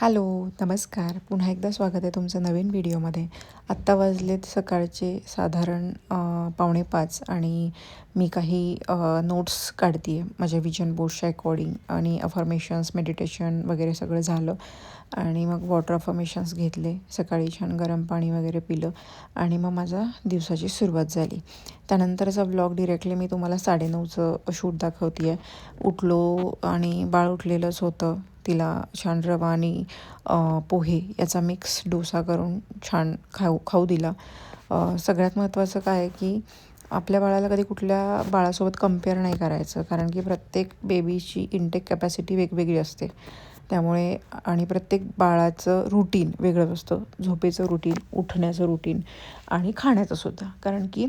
Hello, नमस्कार. पुन्हा एकदा स्वागत आहे तुमचं नवीन व्हिडिओमध्ये. आत्ता वाजलेत सकाळचे साधारण 4:45 आणि मी काही नोट्स काढते आहे माझ्या विजन बोर्डच्या अकॉर्डिंग आणि अफर्मेशन्स, मेडिटेशन वगैरे सगळं झालं आणि मग वॉटर अफर्मेशन्स घेतले. सकाळी छान गरम पाणी वगैरे पिलं आणि मग माझा दिवसाची सुरुवात झाली. त्यानंतरचा व्लॉग डिरेक्टली मी तुम्हाला 9:30चं शूट दाखवते आहे. उठलो आणि बाळ उठलेलंच होतं. तिला छान रवा आणि पोहे याचा मिक्स डोसा करून छान खाऊ दिला. सगळ्यात महत्त्वाचं काय आहे की आपल्या बाळाला कधी कुठल्या बाळासोबत कंपेअर नाही करायचं, कारण की प्रत्येक बेबीची इंटेक कॅपॅसिटी वेगवेगळी असते. त्यामुळे आणि प्रत्येक बाळाचं रुटीन वेगळं असतं. झोपेचं रुटीन, उठण्याचं रुटीन आणि खाण्याचंसुद्धा, कारण की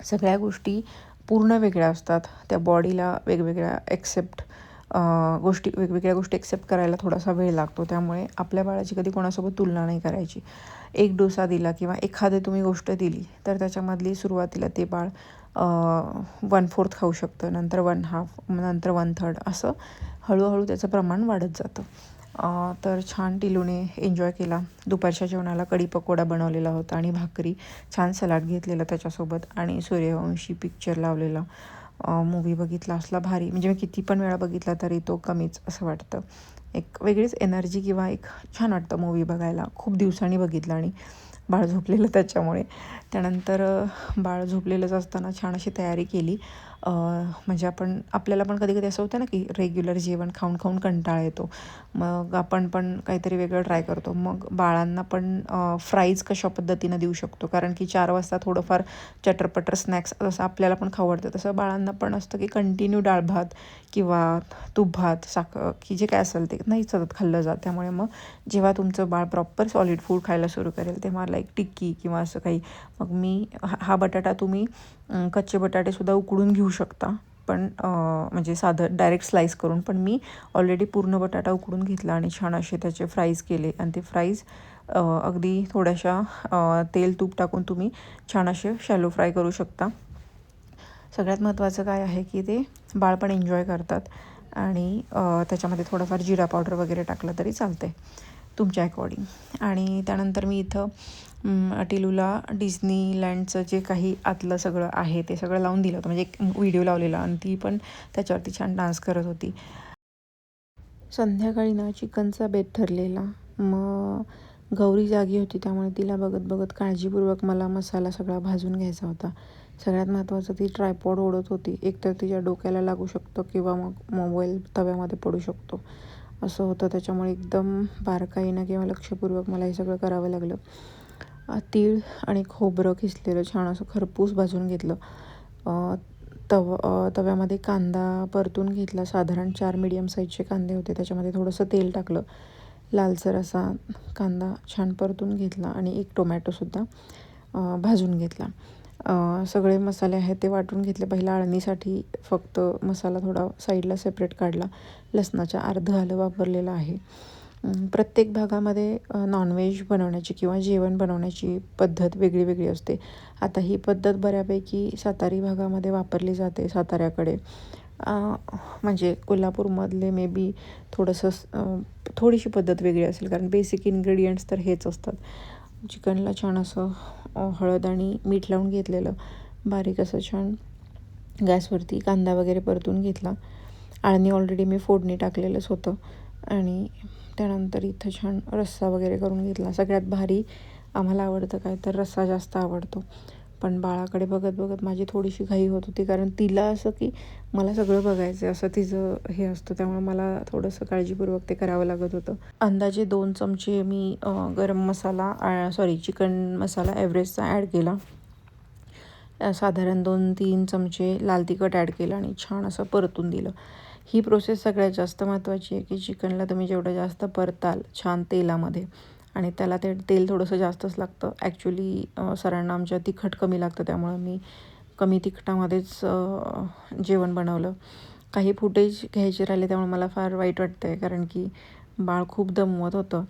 सगळ्या गोष्टी पूर्ण वेगळ्या असतात. त्या बॉडीला वेगवेगळ्या वेगवेगळ्या गोष्टी एक्सेप्ट करायला थोडासा वेळ लागतो. त्यामुळे आपल्या बाळाची कधी कोणासोबत तुलना नाही करायची. एक डोसा दिला किंवा एखादी तुम्ही गोष्ट दिली तर त्याच्यामधली सुरुवातीला ते बाळ 1/4 खाऊ शकतं, नंतर 1/2, नंतर 1/3 असं हळूहळू त्याचं प्रमाण वाढत जातं. तर छान टिलूने एन्जॉय केला. दुपारच्या जेवणाला कढी पकोडा बनवलेला होता आणि भाकरी, छान सलाड घेतलेलं त्याच्यासोबत आणि सूर्यवंशी पिक्चर लावलेला. मूवी बघितला असला भारी, म्हणजे मी किती पण वेळा बघितला तरी तो कमीच असं वाटतं. एक वेगळीच एनर्जी किंवा एक छान वाटतं मूवी बघायला. खूप दिवसांनी बघितलं आणि बाळ झोपलेलं त्याच्यामुळे. त्यानंतर बाळ झोपलेलंच असताना छान अशी तयारी केली. म्हणजे आपल्याला पण कधी कधी असं होतं ना की रेग्युलर जेवण खाऊन खाऊन कंटाळा येतो. मग आपण पण काहीतरी वेगळं ट्राय करतो. मग बाळांना पण फ्राईज कशा पद्धतीनं देऊ शकतो, कारण की 4 वाजता थोडंफार चटरपटर स्नॅक्स जसं आपल्याला पण खाऊ वाटतं तसं बाळांना पण असतं की कंटिन्यू डाळ भात किंवा तूप भात, साखर की जे काय असेल ते नाही सतत खाल्लं जात. त्यामुळे मग जेव्हा तुमचं बाळ प्रॉपर सॉलिड फूड खायला सुरू करेल तेव्हा लाईक टिक्की किंवा असं काही, मग मी हा बटाटा तुम्ही कच्चे बटाटेसुद्धा उकडून घेऊ शकता, पण म्हणजे साधं डायरेक्ट स्लाईस करून. पण मी ऑलरेडी पूर्ण बटाटा उकडून घेतला आणि छान असे त्याचे फ्राईज केले आणि ते फ्राईज अगदी थोड्याशा तेल तूप टाकून तुम्ही छान असे शॅलो फ्राय करू शकता. सगळ्यात महत्त्वाचं काय आहे की ते बाळ पण एन्जॉय करतात आणि त्याच्यामध्ये थोडंफार जिरा पावडर वगैरे टाकलं तरी चालतं आहे तुमच्या अकॉर्डिंग. आणि त्यानंतर मी इथं टिलूला डिझनीलँडचं जे काही आतलं सगळं आहे ते सगळं लावून दिलं होतं, म्हणजे एक व्हिडिओ लावलेला आणि ती पण त्याच्यावरती छान डान्स करत होती. संध्याकाळी ना चिकनचा बेत ठरलेला. मग गौरी जागी होती त्यामुळे तिला बघत बघत काळजीपूर्वक मला मसाला सगळा भाजून घ्यायचा होता. सगळ्यात महत्त्वाचं ती ट्रायपॉड ओढत होती. एकतर तिच्या डोक्याला लागू शकतं किंवा मग मोबाईल तव्यामध्ये पडू शकतो असं होतं. त्याच्यामुळे एकदम बारकाईनं किंवा लक्षपूर्वक मला हे सगळं करावं लागलं. तीळ आणि खोबरं किसलेलं छान असं खरपूस भाजून घेतलं. तव्यामध्ये कांदा परतून घेतला. साधारण 4 मीडियम साईजचे कांदे होते. त्याच्यामध्ये थोडंसं तेल टाकलं. लालसर असा कांदा छान परतून घेतला आणि एक टोमॅटोसुद्धा भाजून घेतला. सगळे मसाले आहेत ते वाटून घेतले. पहिला अळणीसाठी फक्त मसाला थोडा साईडला सेपरेट काढला. लसणाच्या अर्धं आलं वापरलेलं आहे. प्रत्येक भागामध्ये नॉनव्हेज बनवण्याची किंवा जेवण बनवण्याची पद्धत वेगळी वेगळी असते. आता ही पद्धत बऱ्यापैकी सातारी भागामध्ये वापरली जाते. साताऱ्याकडे म्हणजे कोल्हापूरमधले मे बी थोडीशी पद्धत वेगळी असेल, कारण बेसिक इन्ग्रेडियंट्स तर हेच असतात. चिकनला छान असं हळद आणि मीठ लावून घेतलेलं. बारीक असं छान गॅसवरती कांदा वगैरे परतून घेतला. अळणी ऑलरेडी मी फोडणी टाकलेलंच होतं आणि त्यानंतर इथं छान रस्सा वगैरे करून घेतला. सगळ्यात भारी आम्हाला आवडतं काय तर रस्सा जास्त आवडतो. पण बाळाकडे बघत बघत माझी थोडीशी घाई होत होती, कारण तिला असं की मला सगळं बघायचं असं तिचं हे असतं. त्यामुळे मला थोडंसं काळजीपूर्वक ते करावं लागत होतं. अंदाजे 2 चमचे मी गरम मसाला चिकन मसाला एव्हरेस्टचा ॲड केला. साधारण 2-3 चमचे लाल तिखट ॲड केलं आणि छान असं परतून दिलं. ही प्रोसेस सगळ्यात जास्त महत्त्वाची आहे की चिकनला तुम्ही जेवढं जास्त परताल छान तेलामध्ये, आणि त्याला ते तेल थोडंसं जास्तच लागतं. ॲक्च्युली सरांना आमच्या तिखट कमी लागतं, त्यामुळं मी कमी तिखटामध्येच जेवण बनवलं. काही फुटेज घ्यायचे राहिले त्यामुळे मला फार वाईट वाटतं आहे, कारण की बाळ खूप दमवत होतं.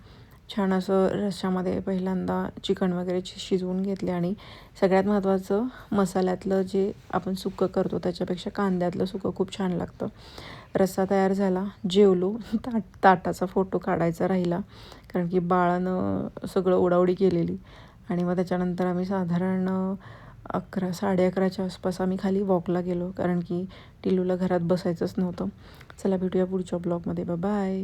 छान असं रश्श्यामध्ये पहिल्यांदा चिकन वगैरे शिजवून घेतले आणि सगळ्यात महत्त्वाचं मसाल्यातलं जे आपण सुकं करतो त्याच्यापेक्षा कांद्यातलं सुकं खूप छान लागतं. रस्सा तयार झाला, जेवलो. ताटाचा फोटो काढायचा राहिला कारण की बाळानं सगळं ओढाओढी केलेली. आणि मग त्याच्यानंतर आम्ही साधारण 11 11:30च्या आसपास आम्ही खाली वॉकला गेलो कारण की टिल्लूला घरात बसायचंच नव्हतं. चला भेटूया पुढच्या ब्लॉगमध्ये. बाय.